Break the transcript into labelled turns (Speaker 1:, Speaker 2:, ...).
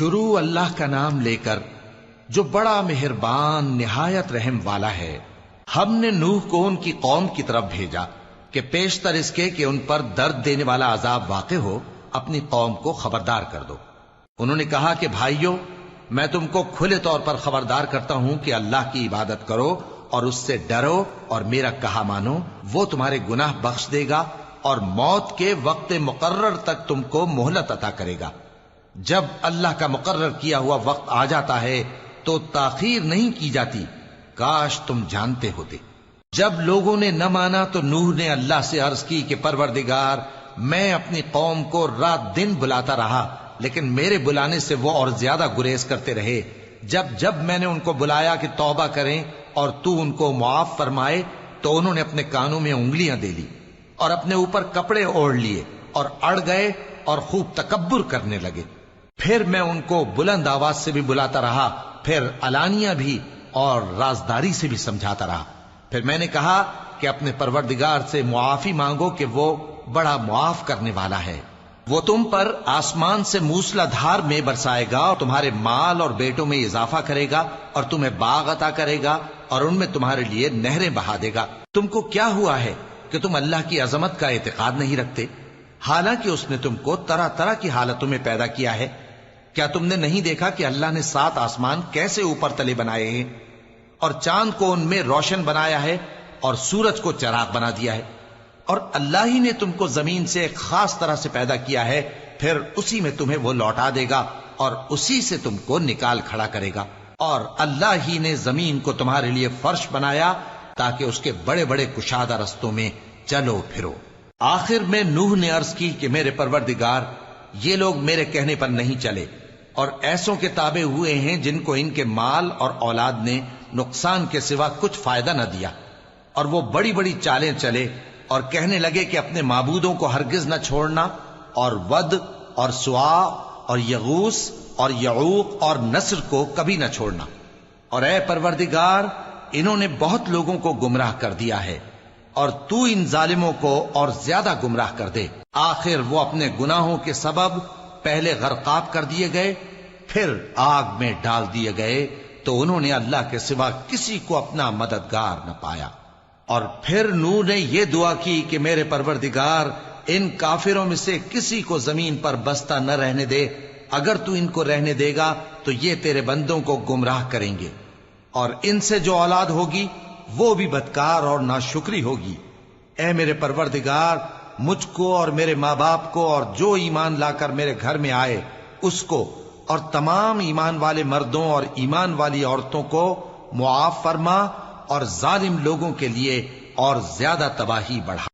Speaker 1: شروع اللہ کا نام لے کر جو بڑا مہربان نہایت رحم والا ہے۔ ہم نے نوح کو ان کی قوم کی طرف بھیجا کہ پیشتر اس کے کہ ان پر درد دینے والا عذاب واقع ہو اپنی قوم کو خبردار کر دو۔ انہوں نے کہا کہ بھائیو، میں تم کو کھلے طور پر خبردار کرتا ہوں کہ اللہ کی عبادت کرو اور اس سے ڈرو اور میرا کہا مانو، وہ تمہارے گناہ بخش دے گا اور موت کے وقت مقرر تک تم کو مہلت عطا کرے گا۔ جب اللہ کا مقرر کیا ہوا وقت آ جاتا ہے تو تاخیر نہیں کی جاتی، کاش تم جانتے ہوتے۔ جب لوگوں نے نہ مانا تو نوح نے اللہ سے عرض کی کہ پروردگار، میں اپنی قوم کو رات دن بلاتا رہا لیکن میرے بلانے سے وہ اور زیادہ گریز کرتے رہے۔ جب میں نے ان کو بلایا کہ توبہ کریں اور تو ان کو معاف فرمائے تو انہوں نے اپنے کانوں میں انگلیاں دے لی اور اپنے اوپر کپڑے اوڑھ لیے اور اڑ گئے اور خوب تکبر کرنے لگے۔ پھر میں ان کو بلند آواز سے بھی بلاتا رہا، پھر علانیہ بھی اور رازداری سے بھی سمجھاتا رہا۔ پھر میں نے کہا کہ اپنے پروردگار سے معافی مانگو کہ وہ بڑا معاف کرنے والا ہے۔ وہ تم پر آسمان سے موسلا دھار میں برسائے گا اور تمہارے مال اور بیٹوں میں اضافہ کرے گا اور تمہیں باغ عطا کرے گا اور ان میں تمہارے لیے نہریں بہا دے گا۔ تم کو کیا ہوا ہے کہ تم اللہ کی عظمت کا اعتقاد نہیں رکھتے، حالانکہ اس نے تم کو طرح طرح کی حالتوں میں پیدا کیا ہے؟ کیا تم نے نہیں دیکھا کہ اللہ نے 7 آسمان کیسے اوپر تلے بنائے ہیں اور چاند کو ان میں روشن بنایا ہے اور سورج کو چراغ بنا دیا ہے؟ اور اللہ ہی نے تم کو زمین سے ایک خاص طرح سے پیدا کیا ہے، پھر اسی میں تمہیں وہ لوٹا دے گا اور اسی سے تم کو نکال کھڑا کرے گا۔ اور اللہ ہی نے زمین کو تمہارے لیے فرش بنایا تاکہ اس کے بڑے بڑے کشادہ رستوں میں چلو پھرو۔ آخر میں نوح نے عرض کی کہ میرے پروردگار، یہ لوگ میرے کہنے پر نہیں چلے اور ایسوں کے تابع ہوئے ہیں جن کو ان کے مال اور اولاد نے نقصان کے سوا کچھ فائدہ نہ دیا، اور وہ بڑی بڑی چالیں چلے اور کہنے لگے کہ اپنے معبودوں کو ہرگز نہ چھوڑنا، اور ود اور سوا اور یغوث اور یعوق اور نصر کو کبھی نہ چھوڑنا۔ اور اے پروردگار، انہوں نے بہت لوگوں کو گمراہ کر دیا ہے اور تو ان ظالموں کو اور زیادہ گمراہ کر دے۔ آخر وہ اپنے گناہوں کے سبب پہلے غرقاب کر دیے گئے، پھر آگ میں ڈال دیے گئے، تو انہوں نے اللہ کے سوا کسی کو اپنا مددگار نہ پایا۔ اور پھر نوح نے یہ دعا کی کہ میرے پروردگار، ان کافروں میں سے کسی کو زمین پر بستا نہ رہنے دے، اگر تو ان کو رہنے دے گا تو یہ تیرے بندوں کو گمراہ کریں گے، اور ان سے جو اولاد ہوگی وہ بھی بدکار اور ناشکری ہوگی۔ اے میرے پروردگار، مجھ کو اور میرے ماں باپ کو اور جو ایمان لا کر میرے گھر میں آئے اس کو اور تمام ایمان والے مردوں اور ایمان والی عورتوں کو معاف فرما اور ظالم لوگوں کے لیے اور زیادہ تباہی بڑھا۔